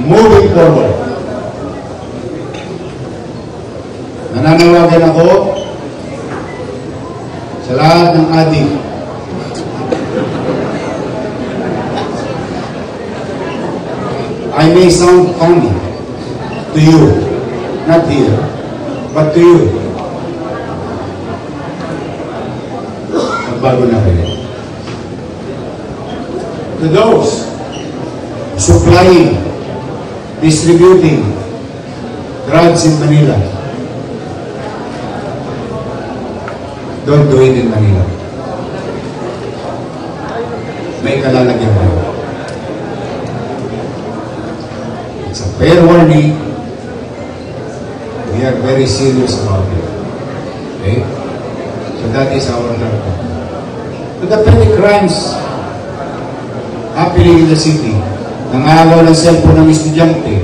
moving forward. Nananawagan ako sa lahat ng ating I may sound funny to you, not here, but to you. Magbago na kayo. To those supplying, distributing drugs in Manila, don't do it in Manila. May kalalagyan kayo. It's a fair warning. We are very serious about it. Okay? So that is our target. To the petty crimes happening in the city, nangagaw ng cellphone ng estudyante,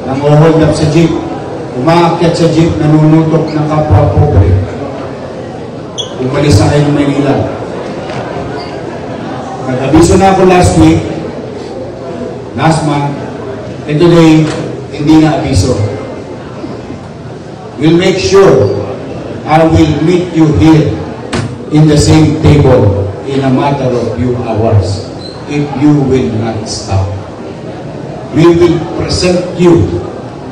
nang-hold up sa jeep, umaakyat sa jeep, nanunutok ng kapwa pobre. Umalis na kayo ng Maynila. Nag-abiso na ako last month, and today, hindi na abiso. We'll make sure I will meet you here in the same table in a matter of few hours if you will not stop. We will present you.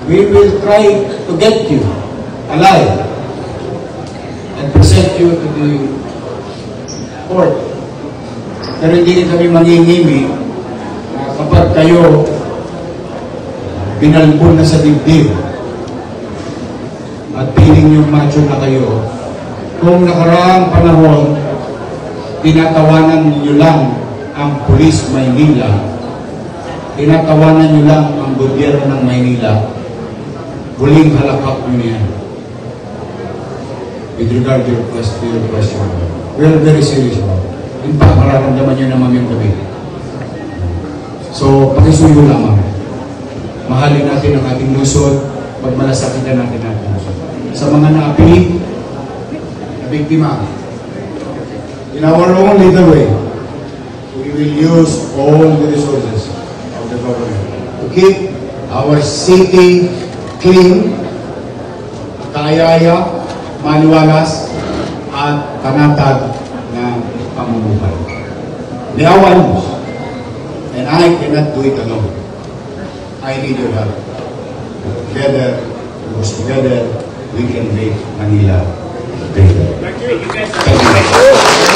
We will try to get you alive and present you to the court. Pero hindi kami mangingimi na kapag kayo binalbon na sa dibdib at piling yung macho na kayo, kung nakaraang panahon tinatawanan nyo lang ang Pulis Maynila, tinatawanan nyo lang ang gobyerno ng Maynila, huling halakak nyo yan. With regard to your question, we are very serious about it. In fact, mararamdaman nyo naman yung gabi. So, pakisuyo lamang. Mahalin natin ang ating lungsod, pagmalasakitan natin natin. Sa mga naapili, na biktima, in our own little way, we will use all the resources of the government to keep our city clean, kaayaya, maliwalas, at panatag na pamumuhay. Liawan, and I cannot do it alone. I need your help. Together, because together, we can make Manila better. Thank you.